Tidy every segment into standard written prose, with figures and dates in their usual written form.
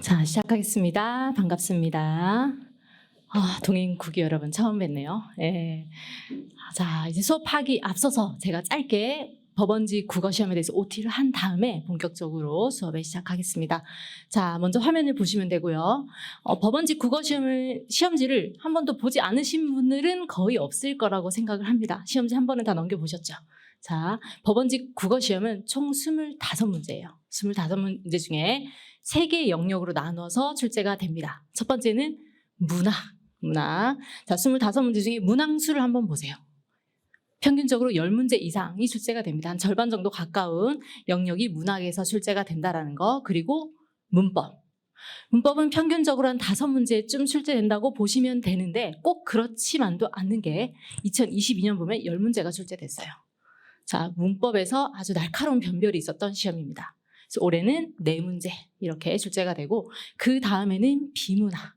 자, 시작하겠습니다. 반갑습니다. 동행국이 여러분 처음 뵙네요. 예. 자, 이제 수업하기 앞서서 제가 짧게 법원지 국어 시험에 대해서 OT를 한 다음에 본격적으로 수업을 시작하겠습니다. 자, 먼저 화면을 보시면 되고요. 법원지 국어 시험지를 한 번도 보지 않으신 분들은 거의 없을 거라고 생각을 합니다. 시험지 한 번은 다 넘겨보셨죠? 자, 법원지 국어 시험은 총 25문제예요. 25문제 중에 3개의 영역으로 나눠서 출제가 됩니다. 첫 번째는 문학. 자, 25문제 중에 문항수를 한번 보세요. 평균적으로 10문제 이상이 출제가 됩니다. 한 절반 정도 가까운 영역이 문학에서 출제가 된다는 거. 그리고 문법. 문법은 평균적으로 한 5문제쯤 출제된다고 보시면 되는데 꼭 그렇지만도 않는 게 2022년 보면 10문제가 출제됐어요. 자, 문법에서 아주 날카로운 변별이 있었던 시험입니다. 그래서 올해는 4문제 이렇게 출제가 되고, 그 다음에는 비문학.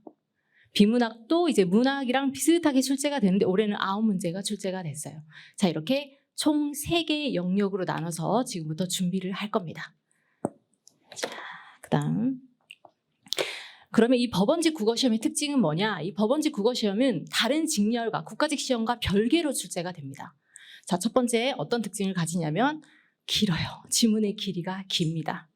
비문학도 이제 문학이랑 비슷하게 출제가 되는데 올해는 9문제가 출제가 됐어요. 자, 이렇게 총 3개의 영역으로 나눠서 지금부터 준비를 할 겁니다. 자, 그다음. 그러면 이 법원지 국어시험의 특징은 뭐냐? 이 법원지 국어시험은 다른 직렬과 국가직 시험과 별개로 출제가 됩니다. 자, 첫 번째 어떤 특징을 가지냐면 길어요. 지문의 길이가 깁니다.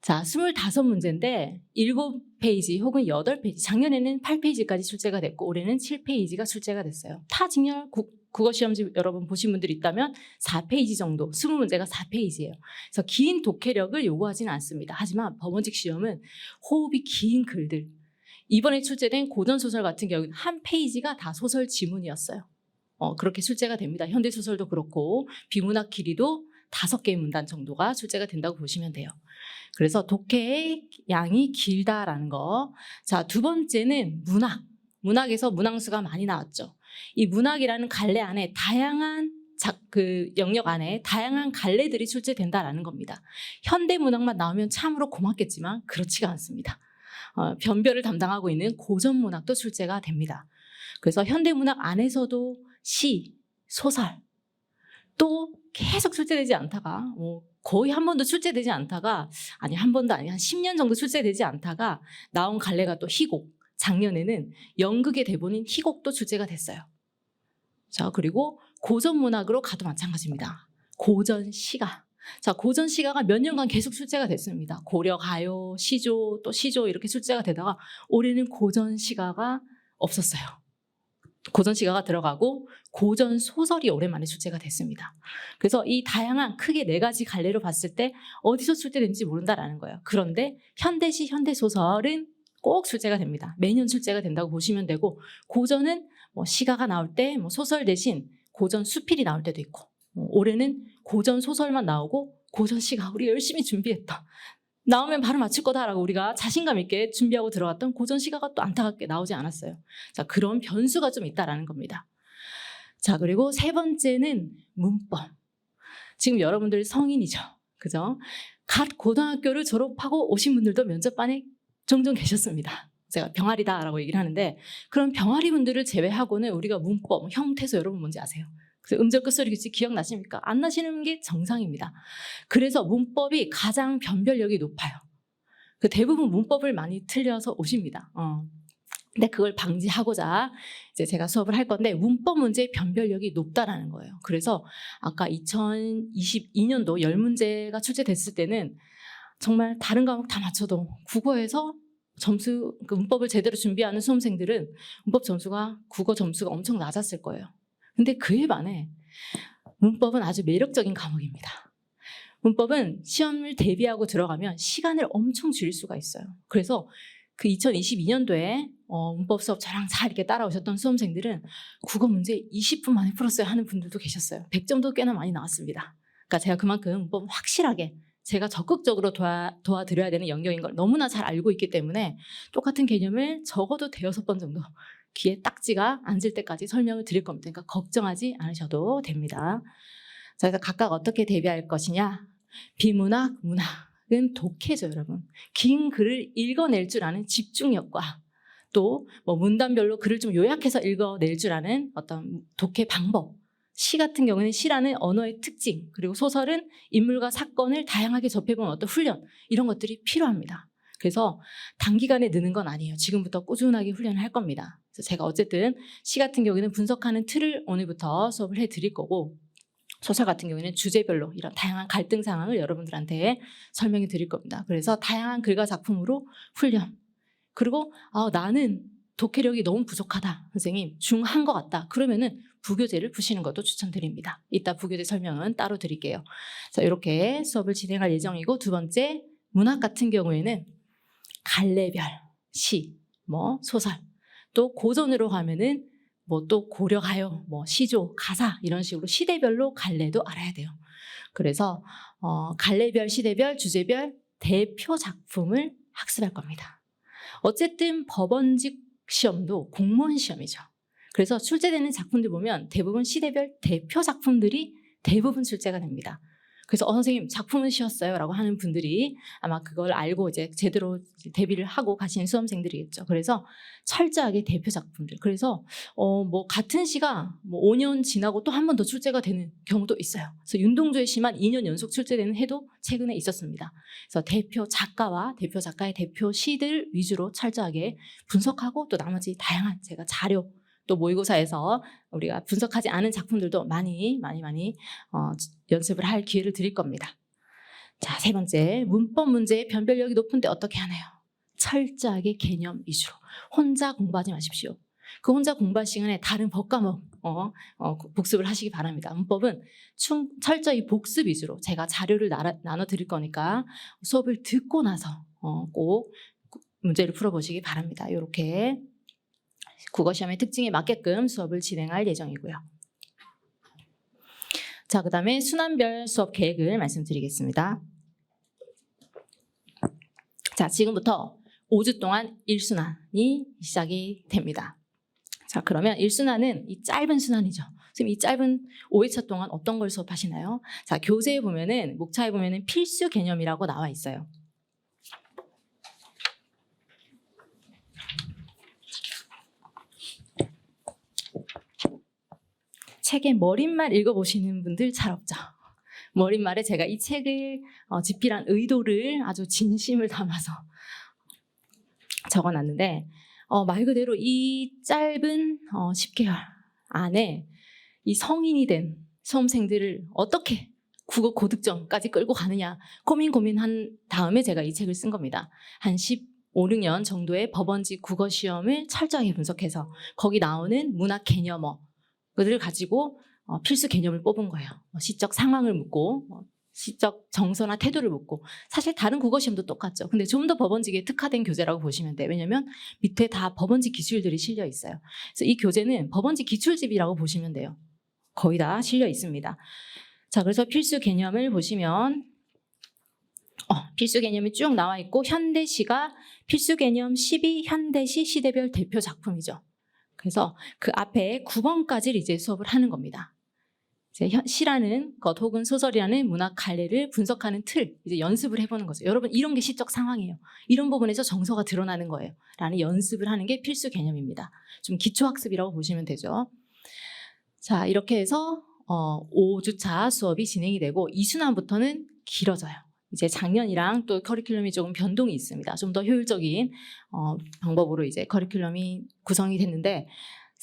자, 25문제인데 7페이지 혹은 8페이지, 작년에는 8페이지까지 출제가 됐고 올해는 7페이지가 출제가 됐어요. 타 직렬 국어시험지 여러분 보신 분들이 있다면 4페이지 정도, 20문제가 4페이지예요. 그래서 긴 독해력을 요구하지는 않습니다. 하지만 법원직 시험은 호흡이 긴 글들, 이번에 출제된 고전소설 같은 경우는 한 페이지가 다 소설 지문이었어요. 그렇게 출제가 됩니다. 현대소설도 그렇고 비문학 길이도 5개의 문단 정도가 출제가 된다고 보시면 돼요. 그래서 독해의 양이 길다라는 거. 자, 두 번째는 문학. 문학에서 문항수가 많이 나왔죠. 이 문학이라는 갈래 안에 다양한 영역 안에 다양한 갈래들이 출제된다라는 겁니다. 현대 문학만 나오면 참으로 고맙겠지만 그렇지가 않습니다. 변별을 담당하고 있는 고전 문학도 출제가 됩니다. 그래서 현대 문학 안에서도 시, 소설 또 계속 출제되지 않다가 거의 한 번도 출제되지 않다가 한 번도 아니 한 10년 정도 출제되지 않다가 나온 갈래가 또 희곡. 작년에는 연극의 대본인 희곡도 출제가 됐어요. 자, 그리고 고전 문학으로 가도 마찬가지입니다. 고전 시가. 자, 고전 시가가 몇 년간 계속 출제가 됐습니다. 고려 가요, 시조, 또 시조 이렇게 출제가 되다가 올해는 고전 시가가 없었어요. 고전 시가가 들어가고 고전 소설이 오랜만에 출제가 됐습니다. 그래서 이 다양한 크게 4가지 갈래로 봤을 때 어디서 출제되는지 모른다라는 거예요. 그런데 현대시, 현대소설은 꼭 출제가 됩니다. 매년 출제가 된다고 보시면 되고, 고전은 시가가 나올 때 소설 대신 고전 수필이 나올 때도 있고, 올해는 고전 소설만 나오고 고전 시가 우리 열심히 준비했다. 나오면 바로 맞출 거다라고 우리가 자신감 있게 준비하고 들어갔던 고전 시가가 또 안타깝게 나오지 않았어요. 자, 그런 변수가 좀 있다라는 겁니다. 자, 그리고 3번째는 문법. 지금 여러분들 성인이죠. 그죠? 갓 고등학교를 졸업하고 오신 분들도 면접반에 종종 계셨습니다. 제가 병아리다라고 얘기를 하는데, 그런 병아리 분들을 제외하고는 우리가 문법, 형태소 여러분 뭔지 아세요? 그래서 음절 끝소리 규칙 기억나십니까? 안 나시는 게 정상입니다. 그래서 문법이 가장 변별력이 높아요. 대부분 문법을 많이 틀려서 오십니다. 근데 그걸 방지하고자 이제 제가 수업을 할 건데, 문법 문제의 변별력이 높다라는 거예요. 그래서 아까 2022년도 10문제가 출제됐을 때는 정말 다른 과목 다 맞춰도 국어에서 문법을 제대로 준비하는 수험생들은 문법 점수가, 국어 점수가 엄청 낮았을 거예요. 근데 그에 반해 문법은 아주 매력적인 과목입니다. 문법은 시험을 대비하고 들어가면 시간을 엄청 줄일 수가 있어요. 그래서 그 2022년도에 문법 수업 저랑 잘 이렇게 따라오셨던 수험생들은 국어 문제 20분 만에 풀었어요 하는 분들도 계셨어요. 100점도 꽤나 많이 나왔습니다. 그러니까 제가 그만큼 문법은 확실하게 제가 적극적으로 도와드려야 되는 영역인 걸 너무나 잘 알고 있기 때문에 똑같은 개념을 적어도 5-6번 정도 귀에 딱지가 앉을 때까지 설명을 드릴 겁니다. 그러니까 걱정하지 않으셔도 됩니다. 자, 그래서 각각 어떻게 대비할 것이냐. 비문학, 문학은 독해죠, 여러분. 긴 글을 읽어낼 줄 아는 집중력과 또 문단별로 글을 좀 요약해서 읽어낼 줄 아는 어떤 독해 방법. 시 같은 경우는 시라는 언어의 특징, 그리고 소설은 인물과 사건을 다양하게 접해보는 어떤 훈련, 이런 것들이 필요합니다. 그래서 단기간에 느는 건 아니에요. 지금부터 꾸준하게 훈련을 할 겁니다. 그래서 제가 어쨌든 시 같은 경우에는 분석하는 틀을 오늘부터 수업을 해드릴 거고, 소설 같은 경우에는 주제별로 이런 다양한 갈등 상황을 여러분들한테 설명해 드릴 겁니다. 그래서 다양한 글과 작품으로 훈련. 그리고 나는 독해력이 너무 부족하다. 선생님 중한 것 같다. 그러면은 부교재를 푸시는 것도 추천드립니다. 이따 부교재 설명은 따로 드릴게요. 자, 이렇게 수업을 진행할 예정이고, 두 번째 문학 같은 경우에는 갈래별, 시, 소설, 또 고전으로 가면은 또 고려가요, 시조, 가사 이런 식으로 시대별로 갈래도 알아야 돼요. 그래서 갈래별, 시대별, 주제별 대표 작품을 학습할 겁니다. 어쨌든 법원직 시험도 공무원 시험이죠. 그래서 출제되는 작품들 보면 대부분 시대별 대표 작품들이 대부분 출제가 됩니다. 그래서 선생님 작품은 쉬웠어요 라고 하는 분들이 아마 그걸 알고 이제 제대로 대비를 하고 가시는 수험생들이겠죠. 그래서 철저하게 대표 작품들. 그래서 같은 시가 5년 지나고 또 한 번 더 출제가 되는 경우도 있어요. 그래서 윤동주의 시만 2년 연속 출제되는 해도 최근에 있었습니다. 그래서 대표 작가와 대표 작가의 대표 시들 위주로 철저하게 분석하고, 또 나머지 다양한 제가 자료, 또 모의고사에서 우리가 분석하지 않은 작품들도 많이 연습을 할 기회를 드릴 겁니다. 자, 세 번째, 문법 문제의 변별력이 높은데 어떻게 하나요? 철저하게 개념 위주로 혼자 공부하지 마십시오. 그 혼자 공부할 시간에 다른 법과목 복습을 하시기 바랍니다. 문법은 철저히 복습 위주로 제가 자료를 나눠 드릴 거니까 수업을 듣고 나서 꼭 문제를 풀어보시기 바랍니다. 이렇게 국어시험의 특징에 맞게끔 수업을 진행할 예정이고요. 자, 그 다음에 순환별 수업 계획을 말씀드리겠습니다. 자, 지금부터 5주 동안 1순환이 시작이 됩니다. 자, 그러면 1순환은 이 짧은 순환이죠. 지금 이 짧은 5회차 동안 어떤 걸 수업하시나요? 자, 교재에 보면은, 목차에 보면은 필수 개념이라고 나와 있어요. 책의 머릿말 읽어보시는 분들 잘 없죠. 머릿말에 제가 이 책을 집필한 의도를 아주 진심을 담아서 적어놨는데, 말 그대로 이 짧은 10개월 안에 이 성인이 된 수험생들을 어떻게 국어 고득점까지 끌고 가느냐 고민한 다음에 제가 이 책을 쓴 겁니다. 한 15, 16년 정도의 법원직 국어 시험을 철저하게 분석해서 거기 나오는 문학 개념어를 가지고 필수 개념을 뽑은 거예요. 시적 상황을 묻고 시적 정서나 태도를 묻고, 사실 다른 국어 시험도 똑같죠. 근데 좀 더 법원직에 특화된 교재라고 보시면 돼요. 왜냐하면 밑에 다 법원직 기출들이 실려 있어요. 그래서 이 교재는 법원직 기출집이라고 보시면 돼요. 거의 다 실려 있습니다. 자, 그래서 필수 개념을 보시면 필수 개념이 쭉 나와 있고, 현대시가 필수 개념 12 현대시 시대별 대표 작품이죠. 그래서 그 앞에 9번까지를 이제 수업을 하는 겁니다. 이제 시라는 것 혹은 소설이라는 문학 갈래를 분석하는 틀, 이제 연습을 해보는 거죠. 여러분, 이런 게 시적 상황이에요. 이런 부분에서 정서가 드러나는 거예요. 라는 연습을 하는 게 필수 개념입니다. 좀 기초학습이라고 보시면 되죠. 자, 이렇게 해서 5주차 수업이 진행이 되고, 2순환부터는 길어져요. 이제 작년이랑 또 커리큘럼이 조금 변동이 있습니다. 좀 더 효율적인 방법으로 이제 커리큘럼이 구성이 됐는데,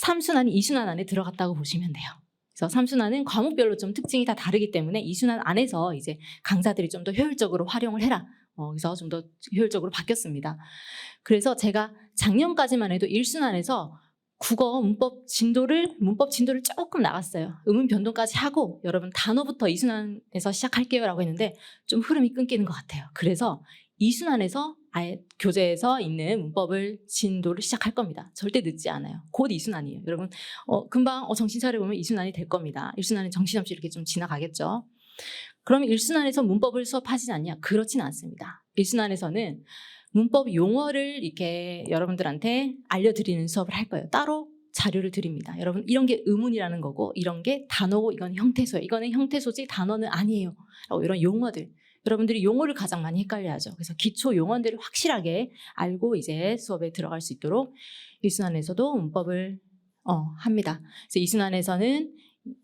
3순환이 2순환 안에 들어갔다고 보시면 돼요. 그래서 3순환은 과목별로 좀 특징이 다 다르기 때문에 2순환 안에서 이제 강사들이 좀 더 효율적으로 활용을 해라. 그래서 좀 더 효율적으로 바뀌었습니다. 그래서 제가 작년까지만 해도 1순환에서 국어 문법 진도를 조금 나갔어요. 음운 변동까지 하고 여러분 단어부터 2순환에서 시작할게요 라고 했는데 좀 흐름이 끊기는 것 같아요. 그래서 2순환에서 아예 교재에서 있는 문법을 진도를 시작할 겁니다. 절대 늦지 않아요. 곧 2순환이에요. 여러분 금방 정신 차려보면 2순환이 될 겁니다. 1순환은 정신없이 이렇게 좀 지나가겠죠. 그러면 1순환에서 문법을 수업하지 않냐? 그렇진 않습니다. 1순환에서는 문법 용어를 이렇게 여러분들한테 알려드리는 수업을 할 거예요. 따로 자료를 드립니다. 여러분, 이런 게 의문이라는 거고, 이런 게 단어고, 이건 형태소예요. 이거는 형태소지 단어는 아니에요. 이런 용어들. 여러분들이 용어를 가장 많이 헷갈려하죠. 그래서 기초 용어들을 확실하게 알고 이제 수업에 들어갈 수 있도록 1순환에서도 문법을 합니다. 그래서 2순환에서는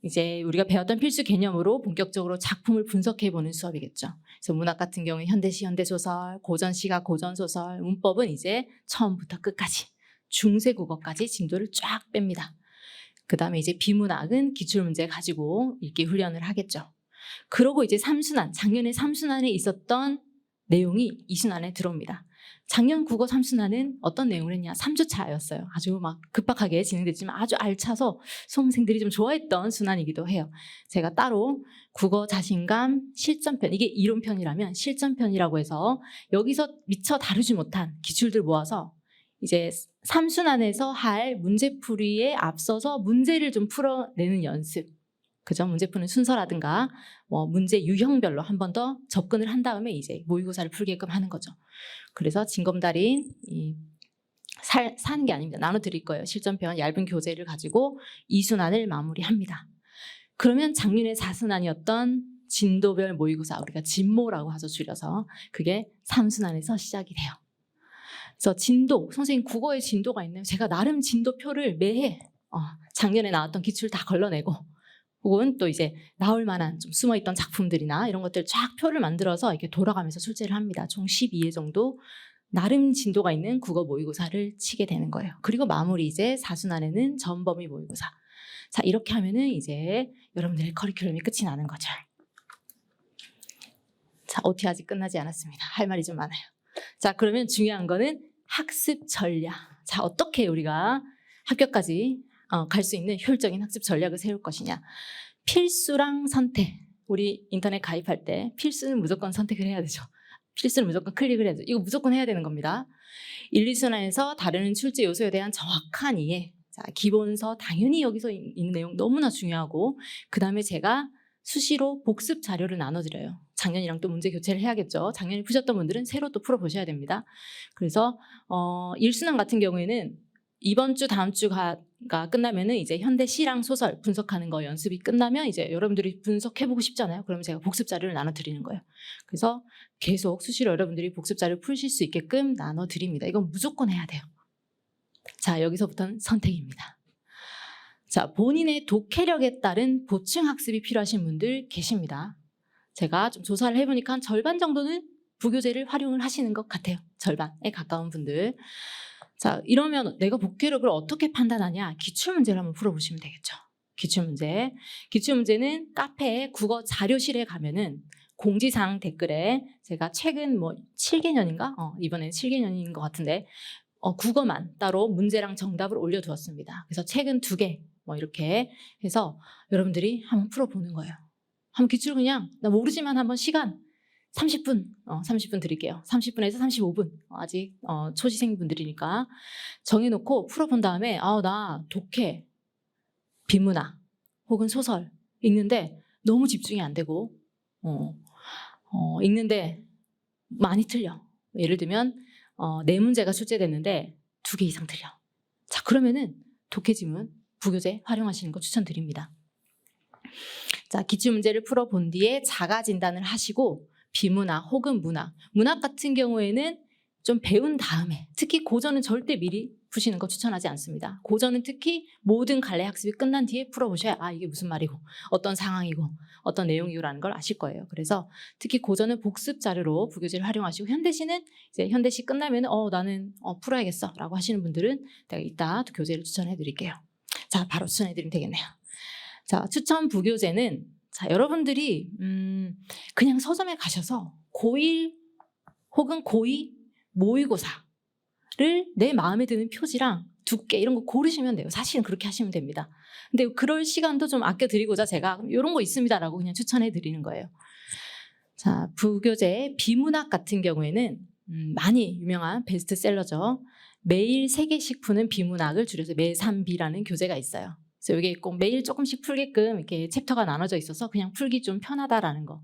이제 우리가 배웠던 필수 개념으로 본격적으로 작품을 분석해보는 수업이겠죠. 그래서 문학 같은 경우에 현대시, 현대소설, 고전시가, 고전소설, 문법은 이제 처음부터 끝까지 중세국어까지 진도를 쫙 뺍니다. 그 다음에 이제 비문학은 기출문제 가지고 읽기 훈련을 하겠죠. 그러고 이제 3순환, 작년에 3순환에 있었던 내용이 2순환에 들어옵니다. 작년 국어 3순환은 어떤 내용을 했냐? 3주차였어요. 아주 막 급박하게 진행됐지만 아주 알차서 수험생들이 좀 좋아했던 순환이기도 해요. 제가 따로 국어 자신감 실전편, 이게 이론편이라면 실전편이라고 해서 여기서 미처 다루지 못한 기출들 모아서 이제 3순환에서 할 문제풀이에 앞서서 문제를 좀 풀어내는 연습. 그죠? 문제 푸는 순서라든가 문제 유형별로 한 번 더 접근을 한 다음에 이제 모의고사를 풀게끔 하는 거죠. 그래서 징검다린 사는 게 아닙니다. 나눠드릴 거예요. 실전편 얇은 교재를 가지고 2순환을 마무리합니다. 그러면 작년에 4순환이었던 진도별 모의고사, 우리가 진모라고 하죠, 줄여서. 그게 3순환에서 시작이 돼요. 그래서 진도, 선생님 국어에 진도가 있네요. 제가 나름 진도표를 매해 작년에 나왔던 기출 다 걸러내고 혹은 또 이제 나올 만한 좀 숨어있던 작품들이나 이런 것들 쫙 표를 만들어서 이렇게 돌아가면서 출제를 합니다. 총 12회 정도 나름 진도가 있는 국어 모의고사를 치게 되는 거예요. 그리고 마무리 이제 4순환에는 전범위 모의고사. 자, 이렇게 하면은 이제 여러분들의 커리큘럼이 끝이 나는 거죠. 자, OT 아직 끝나지 않았습니다. 할 말이 좀 많아요. 자, 그러면 중요한 거는 학습 전략. 자, 어떻게 우리가 합격까지 갈 수 있는 효율적인 학습 전략을 세울 것이냐. 필수랑 선택. 우리 인터넷 가입할 때 필수는 무조건 선택을 해야 되죠. 필수는 무조건 클릭을 해야 되죠. 이거 무조건 해야 되는 겁니다. 1, 2순환에서 다루는 출제 요소에 대한 정확한 이해. 자, 기본서 당연히 여기서 있는 내용 너무나 중요하고 그 다음에 제가 수시로 복습 자료를 나눠드려요. 작년이랑 또 문제 교체를 해야겠죠. 작년에 푸셨던 분들은 새로 또 풀어보셔야 됩니다. 그래서 1순환 같은 경우에는 이번 주 다음 주가 끝나면은 이제 현대시랑 소설 분석하는 거 연습이 끝나면 이제 여러분들이 분석해보고 싶잖아요. 그러면 제가 복습 자료를 나눠드리는 거예요. 그래서 계속 수시로 여러분들이 복습 자료를 푸실 수 있게끔 나눠드립니다. 이건 무조건 해야 돼요. 자, 여기서부터는 선택입니다. 자, 본인의 독해력에 따른 보충 학습이 필요하신 분들 계십니다. 제가 좀 조사를 해보니까 한 절반 정도는 부교재를 활용을 하시는 것 같아요. 절반에 가까운 분들. 자, 이러면 내가 독해력을 어떻게 판단하냐? 기출문제를 한번 풀어보시면 되겠죠. 기출문제. 기출문제는 카페에 국어 자료실에 가면은 공지사항 댓글에 제가 최근 7개년인가? 이번엔 7개년인 것 같은데 국어만 따로 문제랑 정답을 올려두었습니다. 그래서 최근 2개 이렇게 해서 여러분들이 한번 풀어보는 거예요. 한번 기출 그냥 나 모르지만 한번 시간 30분, 30분 드릴게요. 30분에서 35분. 아직 초시생분들이니까 정해놓고 풀어본 다음에 나 독해, 비문학 혹은 소설 읽는데 너무 집중이 안 되고 읽는데 많이 틀려. 예를 들면 4문제가 출제됐는데 2개 이상 틀려. 자, 그러면은 독해지문, 부교재 활용하시는 거 추천드립니다. 자, 기출문제를 풀어본 뒤에 자가 진단을 하시고 비문학 혹은 문학 같은 경우에는 좀 배운 다음에 특히 고전은 절대 미리 푸시는 거 추천하지 않습니다. 고전은 특히 모든 갈래 학습이 끝난 뒤에 풀어보셔야 이게 무슨 말이고 어떤 상황이고 어떤 내용이고라는 걸 아실 거예요. 그래서 특히 고전은 복습 자료로 부교재를 활용하시고 현대시는 이제 현대시 끝나면 나는 풀어야겠어 라고 하시는 분들은 제가 이따 또 교재를 추천해 드릴게요. 자, 바로 추천해 드리면 되겠네요. 자, 추천 부교재는 자, 여러분들이 그냥 서점에 가셔서 고1 혹은 고2 모의고사를 내 마음에 드는 표지랑 두께 이런 거 고르시면 돼요. 사실은 그렇게 하시면 됩니다. 근데 그럴 시간도 좀 아껴드리고자 제가 이런 거 있습니다라고 그냥 추천해 드리는 거예요. 자, 부교재 비문학 같은 경우에는 많이 유명한 베스트셀러죠. 매일 3개씩 푸는 비문학을 줄여서 매3비라는 교재가 있어요. 그래서 이게 꼭 매일 조금씩 풀게끔 이렇게 챕터가 나눠져 있어서 그냥 풀기 좀 편하다라는 거.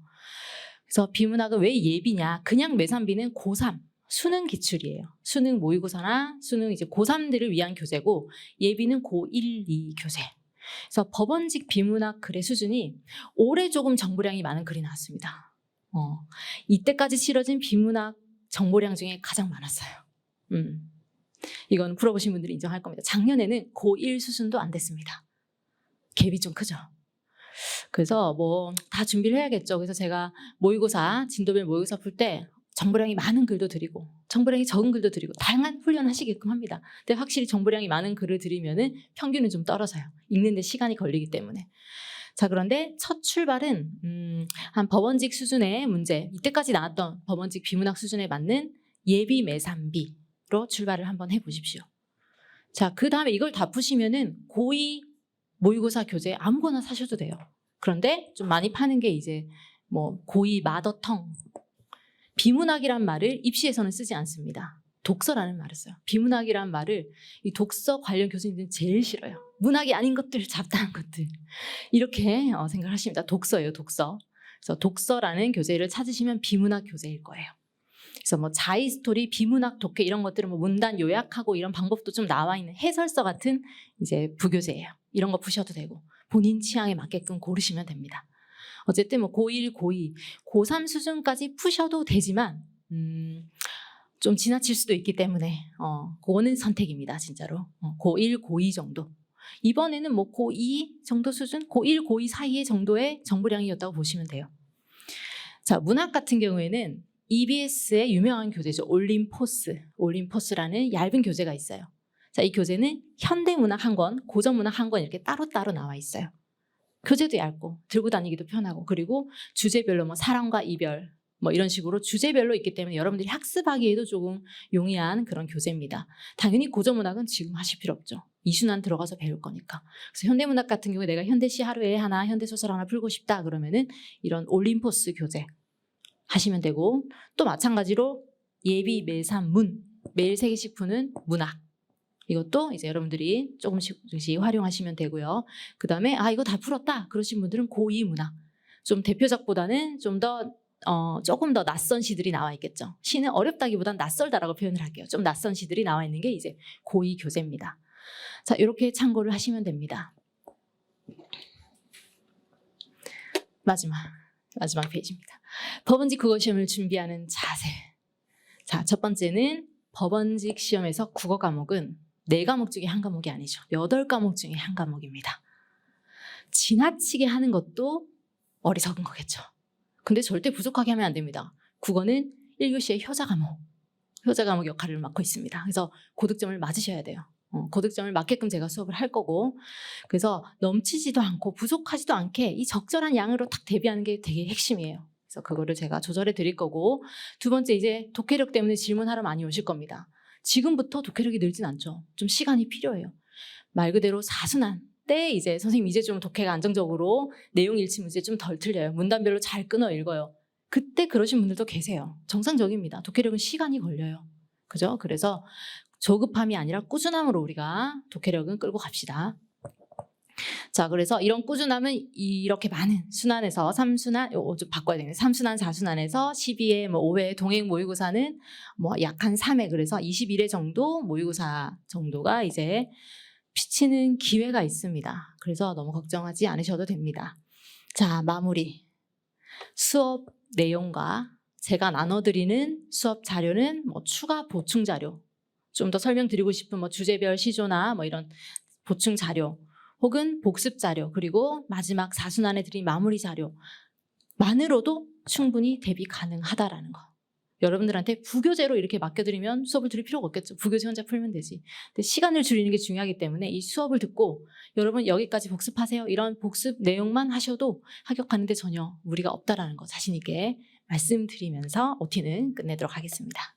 그래서 비문학은 왜 예비냐? 그냥 매3비는 고3 수능 기출이에요. 수능 모의고사나 수능 이제 고3들을 위한 교재고 예비는 고1, 2 교재. 그래서 법원직 비문학 글의 수준이 올해 조금 정보량이 많은 글이 나왔습니다. 이때까지 치러진 비문학 정보량 중에 가장 많았어요. 이건 풀어보신 분들이 인정할 겁니다. 작년에는 고1 수준도 안 됐습니다. 갭이 좀 크죠. 그래서 뭐 다 준비를 해야겠죠. 그래서 제가 모의고사, 진도별 모의고사 풀 때 정보량이 많은 글도 드리고 정보량이 적은 글도 드리고 다양한 훈련을 하시게끔 합니다. 근데 확실히 정보량이 많은 글을 드리면은 평균은 좀 떨어져요. 읽는데 시간이 걸리기 때문에. 자, 그런데 첫 출발은 한 법원직 수준의 문제, 이때까지 나왔던 법원직 비문학 수준에 맞는 예비 매산비로 출발을 한번 해보십시오. 자, 그 다음에 이걸 다 푸시면은 고2 모의고사 교재 아무거나 사셔도 돼요. 그런데 좀 많이 파는 게 이제 뭐 고2 마더텅, 비문학이란 말을 입시에서는 쓰지 않습니다. 독서라는 말을 써요. 비문학이란 말을 이 독서 관련 교수님들은 제일 싫어요. 문학이 아닌 것들, 잡다한 것들. 이렇게 생각하십니다. 독서예요, 독서. 그래서 독서라는 교재를 찾으시면 비문학 교재일 거예요. 그래서 뭐 자이스토리, 비문학 독해 이런 것들은 뭐 문단 요약하고 이런 방법도 좀 나와 있는 해설서 같은 이제 부교재예요. 이런 거 푸셔도 되고 본인 취향에 맞게끔 고르시면 됩니다. 어쨌든 뭐 고1, 고2, 고3 수준까지 푸셔도 되지만 좀 지나칠 수도 있기 때문에 그거는 선택입니다. 진짜로. 고1, 고2 정도. 이번에는 뭐 고2 정도 수준, 고1, 고2 사이의 정도의 정보량이었다고 보시면 돼요. 자, 문학 같은 경우에는 EBS의 유명한 교재죠. 올림포스라는 얇은 교재가 있어요. 자, 이 교재는 현대문학 한 권, 고전문학 한 권 이렇게 따로따로 나와 있어요. 교재도 얇고 들고 다니기도 편하고 그리고 주제별로 뭐 사랑과 이별 뭐 이런 식으로 주제별로 있기 때문에 여러분들이 학습하기에도 조금 용이한 그런 교재입니다. 당연히 고전문학은 지금 하실 필요 없죠. 이순환 들어가서 배울 거니까. 그래서 현대문학 같은 경우에 내가 현대시 하루에 하나, 현대소설 하나 풀고 싶다 그러면은 이런 올림포스 교재 하시면 되고 또 마찬가지로 예비 매산문 매일 3개씩 푸는 문학 이것도 이제 여러분들이 조금씩 활용하시면 되고요. 그 다음에 이거 다 풀었다 그러신 분들은 고2 문학 좀 대표작보다는 좀 더 조금 더 낯선 시들이 나와 있겠죠. 시는 어렵다기보단 낯설다라고 표현을 할게요. 좀 낯선 시들이 나와 있는 게 이제 고2 교재입니다. 자, 이렇게 참고를 하시면 됩니다. 마지막 페이지입니다. 법원직 국어시험을 준비하는 자세. 자, 첫 번째는 법원직 시험에서 국어 과목은 4과목 중에 한 과목이 아니죠. 8과목 중에 한 과목입니다. 지나치게 하는 것도 어리석은 거겠죠. 근데 절대 부족하게 하면 안 됩니다. 국어는 1교시의 효자 과목 역할을 맡고 있습니다. 그래서 고득점을 맞으셔야 돼요. 고득점을 맞게끔 제가 수업을 할 거고 그래서 넘치지도 않고 부족하지도 않게 이 적절한 양으로 딱 대비하는 게 되게 핵심이에요. 그래서 그거를 제가 조절해 드릴 거고 두 번째 이제 독해력 때문에 질문하러 많이 오실 겁니다. 지금부터 독해력이 늘진 않죠. 좀 시간이 필요해요. 말 그대로 사순환 때 이제 선생님 이제 좀 독해가 안정적으로 내용 일치 문제 좀 덜 틀려요. 문단별로 잘 끊어 읽어요. 그때 그러신 분들도 계세요. 정상적입니다. 독해력은 시간이 걸려요. 그죠? 그래서 조급함이 아니라 꾸준함으로 우리가 독해력은 끌고 갑시다. 자, 그래서 이런 꾸준함은 이렇게 많은 순환에서 3순환, 좀 바꿔야 되겠네. 3순환, 4순환에서 12회, 뭐 5회 동행 모의고사는 뭐 약 한 3회, 그래서 21회 정도 모의고사 정도가 이제 비치는 기회가 있습니다. 그래서 너무 걱정하지 않으셔도 됩니다. 자, 마무리. 수업 내용과 제가 나눠드리는 수업 자료는 뭐 추가 보충 자료, 좀 더 설명드리고 싶은 뭐 주제별 시조나 뭐 이런 보충 자료, 혹은 복습 자료, 그리고 마지막 4순환에 드린 마무리 자료만으로도 충분히 대비 가능하다라는 거. 여러분들한테 부교재로 이렇게 맡겨드리면 수업을 들을 필요가 없겠죠. 부교재 혼자 풀면 되지. 근데 시간을 줄이는 게 중요하기 때문에 이 수업을 듣고 여러분 여기까지 복습하세요. 이런 복습 내용만 하셔도 합격하는데 전혀 무리가 없다라는 거 자신 있게 말씀드리면서 OT는 끝내도록 하겠습니다.